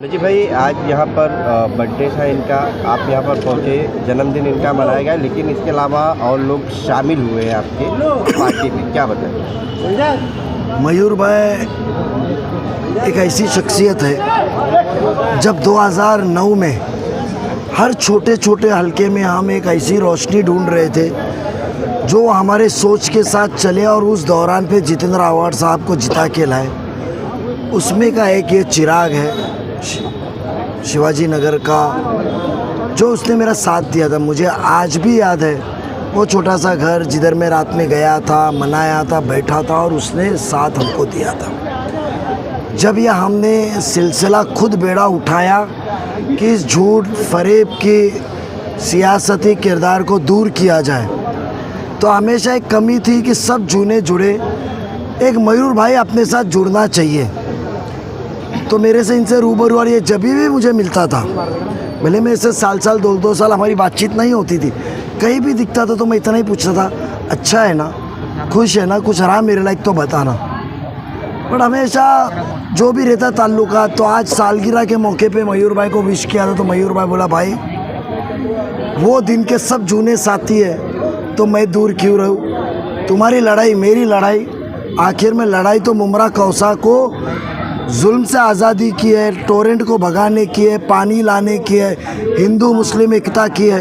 जी भाई, आज यहाँ पर बर्थडे था इनका। आप यहाँ पर पहुँचे, जन्मदिन इनका मनाया गया, लेकिन इसके अलावा और लोग शामिल हुए हैं आपके पार्टी में, क्या बताएं? मयूर भाई एक ऐसी शख्सियत है, जब 2009 में हर छोटे छोटे हलके में हम एक ऐसी रोशनी ढूंढ रहे थे जो हमारे सोच के साथ चले और उस दौरान पे जितेंद्र आव्हाड साहब को जिता के लाए। उसमें का एक ये चिराग है शिवाजी नगर का, जो उसने मेरा साथ दिया था। मुझे आज भी याद है वो छोटा सा घर जिधर मैं रात में गया था, मनाया था, बैठा था और उसने साथ हमको दिया था। जब यह हमने सिलसिला खुद बेड़ा उठाया कि इस झूठ फरेब की सियासती किरदार को दूर किया जाए, तो हमेशा एक कमी थी कि सब जूने जुड़े, एक मयूर भाई अपने साथ जुड़ना चाहिए। तो मेरे से इनसे रूबरू, और ये जब भी मुझे मिलता था, भले मैं इससे साल दो साल हमारी बातचीत नहीं होती थी, कहीं भी दिखता था तो मैं इतना ही पूछता था, अच्छा है ना, खुश है ना, कुछ रहा मेरे लायक तो बताना। बट हमेशा जो भी रहता ताल्लुकात। तो आज सालगिरह के मौके पे मयूर भाई को विश किया था, तो मयूर भाई बोला, भाई वो दिन के सब जूने साथी है तो मैं दूर क्यों रहूँ, तुम्हारी लड़ाई मेरी लड़ाई, आखिर में लड़ाई तो मुमरा कौसा को जुल्म से आज़ादी की है, टोरेंट को भगाने की है, पानी लाने की है, हिंदू मुस्लिम एकता की है।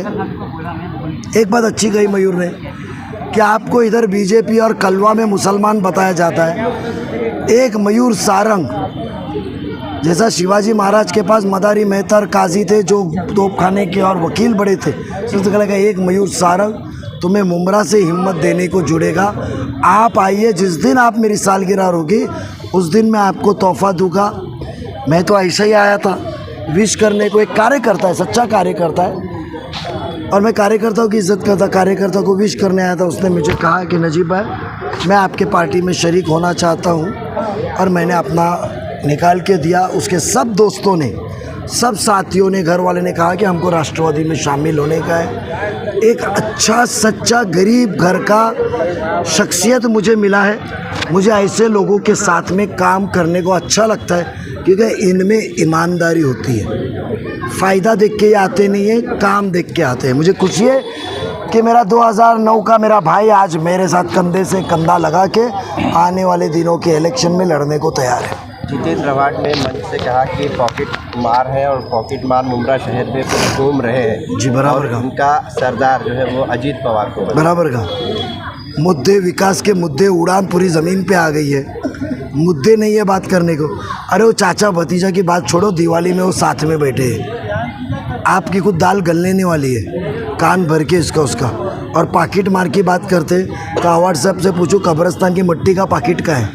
एक बात अच्छी कही मयूर ने कि आपको इधर बीजेपी और कलवा में मुसलमान बताया जाता है, एक मयूर सारंग जैसा शिवाजी महाराज के पास मदारी मेहतर काजी थे जो तोपखाने के और वकील बड़े थे, तो लगा एक मयूर सारंग तुम्हें मुमरा से हिम्मत देने को जुड़ेगा। आप आइए, जिस दिन आप मेरी सालगिरह होगी उस दिन मैं आपको तोहफा दूंगा। मैं तो ऐसा ही आया था विश करने को, एक कार्यकर्ता है, सच्चा कार्यकर्ता है, और मैं कार्यकर्ताओं की इज्जत करता, कार्यकर्ता को विश करने आया था। उसने मुझे कहा कि नजीब भाई मैं आपके पार्टी में शरीक होना चाहता हूँ, और मैंने अपना निकाल के दिया। उसके सब दोस्तों ने, सब साथियों ने, घर वाले ने कहा कि हमको राष्ट्रवादी में शामिल होने का है। एक अच्छा सच्चा गरीब घर का शख्सियत मुझे मिला है। मुझे ऐसे लोगों के साथ में काम करने को अच्छा लगता है, क्योंकि इनमें ईमानदारी होती है। फ़ायदा देख के आते नहीं है, काम देख के आते हैं। मुझे खुशी है कि मेरा 2009 का मेरा भाई आज मेरे साथ कंधे से कंधा लगा के आने वाले दिनों के इलेक्शन में लड़ने को तैयार है। जितेंद्र आव्हाड ने मंच से कहा कि पॉकेट मार है, और पॉकेट मार मुमरा शहर में घूम रहे हैं। जी बराबर का। उनका सरदार जो है वो अजीत पवार को बराबर का। मुद्दे, विकास के मुद्दे, उड़ान पूरी ज़मीन पे आ गई है। मुद्दे नहीं है बात करने को। अरे वो चाचा भतीजा की बात छोड़ो, दिवाली में वो साथ में बैठे हैं, आपकी खुद दाल गलने वाली है कान भर के इसका उसका। और पाकिट मार की बात करते तो आव्हाड साहब से पूछो, कब्रस्तान की मिट्टी का पाकिट का है,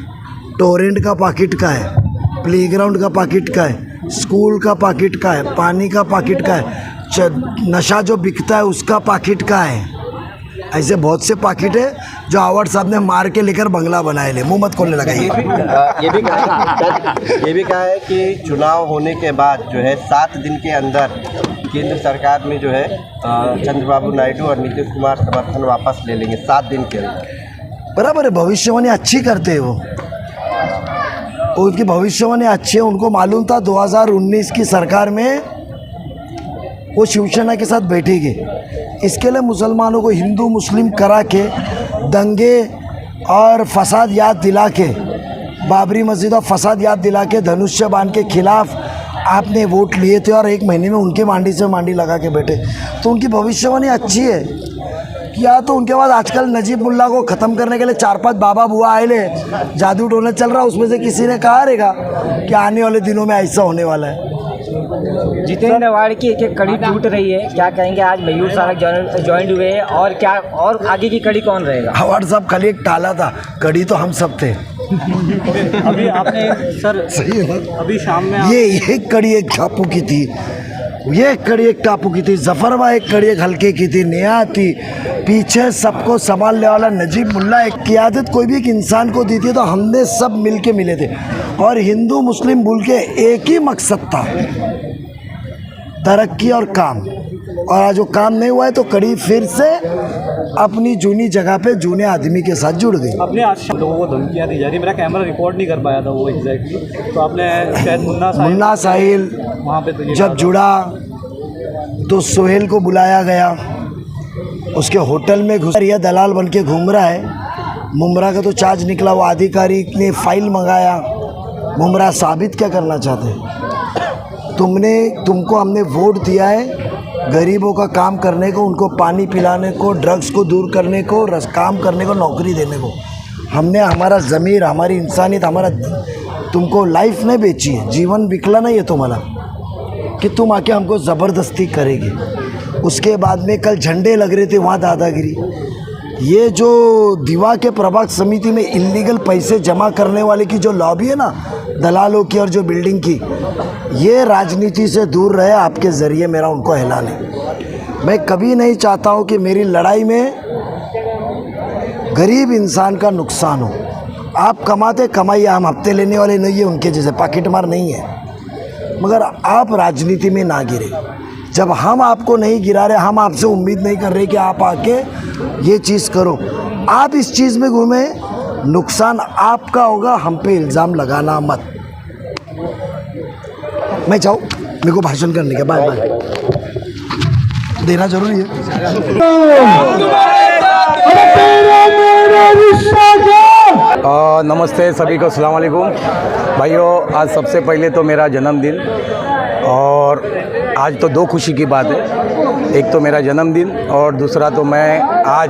टोरेंट का पाकिट का है, प्लेग्राउंड का पाकिट का है, स्कूल का पाकिट का है, पानी का पाकिट का है, नशा जो बिकता है उसका पाकिट का है। ऐसे बहुत से पाकिट है जो आव्हाड साहब ने मार के लेकर बंगला बनाए ले। मुँह मत खोलने लगा। ये भी कहा है कि चुनाव होने के बाद जो है 7 दिन के अंदर केंद्र सरकार में जो है चंद्रबाबू नायडू और नीतीश कुमार समर्थन वापस ले लेंगे 7 दिन के अंदर। बराबर है, भविष्यवाणी अच्छी करते हैं वो, उनकी भविष्यवाणी अच्छी है। उनको मालूम था 2019 की सरकार में वो शिवसेना के साथ बैठेगी। इसके लिए मुसलमानों को हिंदू मुस्लिम करा के, दंगे और फसाद याद दिला के, बाबरी मस्जिद और फसाद याद दिला के, धनुष्य बाण के खिलाफ आपने वोट लिए थे, और 1 महीने में उनके मांडी से मांडी लगा के बैठे। तो उनकी भविष्यवाणी अच्छी है। या तो उनके बाद आजकल नजीब मुल्ला को ख़त्म करने के लिए 4-5 बाबा बुआ आए ले, जादू टोना चल रहा, उसमें से किसी ने कहा रहेगा कि आने वाले दिनों में ऐसा होने वाला है। जितेंद्र आव्हाड की एक कड़ी टूट रही है, क्या कहेंगे? आज मयूर सारंग ज्वाइन हुए हैं, और क्या और आगे की कड़ी कौन रहेगा? आव्हाड साहब खाली एक टाला था, कड़ी तो हम सब थे। अभी आपने सर सही है ना? अभी शाम में ये एक कड़ी एक टापू की थी, ये कड़ी एक टापू की थी, जफरवा एक कड़ी एक हल्के की थी, नेहा थी, पीछे सबको संभालने वाला नजीब मुल्ला। एक क़ियादत कोई भी एक इंसान को दी थी, तो हमने सब मिल के मिले थे, और हिंदू मुस्लिम बोल के एक ही मकसद था, तरक्की और काम। और आज वो काम नहीं हुआ है, तो कड़ी फिर से अपनी जूनी जगह पे जूने आदमी के साथ जुड़ गई। अपने आज लोगों को धमकियाँ दी जा रही, मेरा कैमरा रिकॉर्ड नहीं कर पाया था वो एग्जैक्टली, तो आपने शायद मुन्ना साहिल वहाँ पे तो ये जब जुड़ा तो सोहेल को बुलाया गया, उसके होटल में घुस, यह दलाल बन के घूम रहा है। मुमरा का तो चार्ज निकला, वो आधिकारिक ने फाइल मंगाया। मुमरा साबित क्या करना चाहते हैं? तुमको हमने वोट दिया है गरीबों का काम करने को, उनको पानी पिलाने को, ड्रग्स को दूर करने को, काम करने को, नौकरी देने को। हमने हमारा ज़मीर, हमारी इंसानियत, हमारा तुमको लाइफ नहीं बेची है, जीवन बिकला नहीं है तुम्हारा कि तुम आके हमको ज़बरदस्ती करेगी। उसके बाद में कल झंडे लग रहे थे वहाँ दादागिरी। ये जो दीवा के प्रभाग समिति में इल्लीगल पैसे जमा करने वाले की जो लॉबी है ना, दलालों की और जो बिल्डिंग की, ये राजनीति से दूर रहे। आपके ज़रिए मेरा उनको ऐलान है। मैं कभी नहीं चाहता हूँ कि मेरी लड़ाई में गरीब इंसान का नुकसान हो। आप कमाते कमाइए, हम हफ्ते लेने वाले नहीं है उनके जैसे, पॉकेट मार नहीं है, मगर आप राजनीति में ना गिरे। जब हम आपको नहीं गिरा रहे, हम आपसे उम्मीद नहीं कर रहे कि आप आके ये चीज़ करो, आप इस चीज़ में घूमे, नुकसान आपका होगा। हम पे इल्ज़ाम लगाना मत। मैं जाऊँ, मेरे को भाषण करने का, बाय बाय, देना जरूरी है। नमस्ते सभी को, अस्सलाम वालेकुम भाइयों। आज सबसे पहले तो मेरा जन्मदिन, और आज तो दो खुशी की बात है। एक तो मेरा जन्मदिन और दूसरा तो मैं आज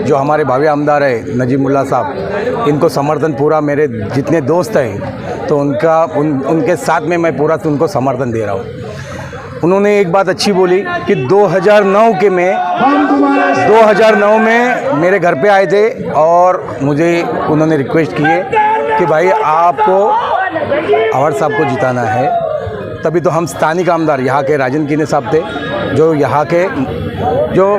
जो हमारे भावी आमदार है नजीब मुल्ला साहब, इनको समर्थन पूरा, मेरे जितने दोस्त हैं तो उनके साथ में मैं पूरा उनको समर्थन दे रहा हूँ। उन्होंने एक बात अच्छी बोली कि 2009 में मेरे घर पे आए थे और मुझे उन्होंने रिक्वेस्ट की है कि भाई आपको अवार्ड साहब को जिताना है। तभी तो हम स्थानिक आमदार यहाँ के राजन कीने साहब थे, जो यहाँ के जो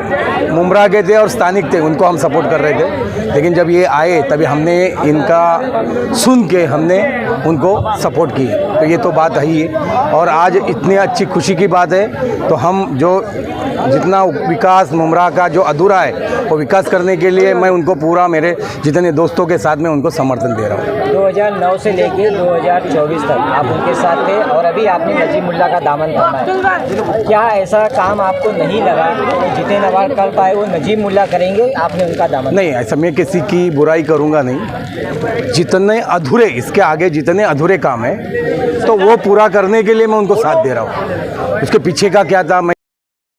मुमरा के थे और स्थानिक थे, उनको हम सपोर्ट कर रहे थे। लेकिन जब ये आए तभी हमने इनका सुन के हमने उनको सपोर्ट की। तो ये तो बात है ही। और आज इतनी अच्छी खुशी की बात है, तो हम जो जितना विकास मुमरा का जो अधूरा है वो विकास करने के लिए मैं उनको पूरा, मेरे जितने दोस्तों के साथ में उनको समर्थन दे रहा हूँ। 2009 से लेके 2024 तक आप उनके साथ थे और अभी आपने नजीब मुल्ला का दामन थामा है। क्या ऐसा काम आपको नहीं लगा जितने नवाज कर पाए वो नजीब मुल्ला करेंगे, आपने उनका दामन? नहीं, ऐसा मैं किसी की बुराई करूँगा नहीं। जितने अधूरे, इसके आगे जितने अधूरे काम हैं तो वो पूरा करने के लिए मैं उनको साथ दे रहा हूँ। उसके पीछे का क्या था मैं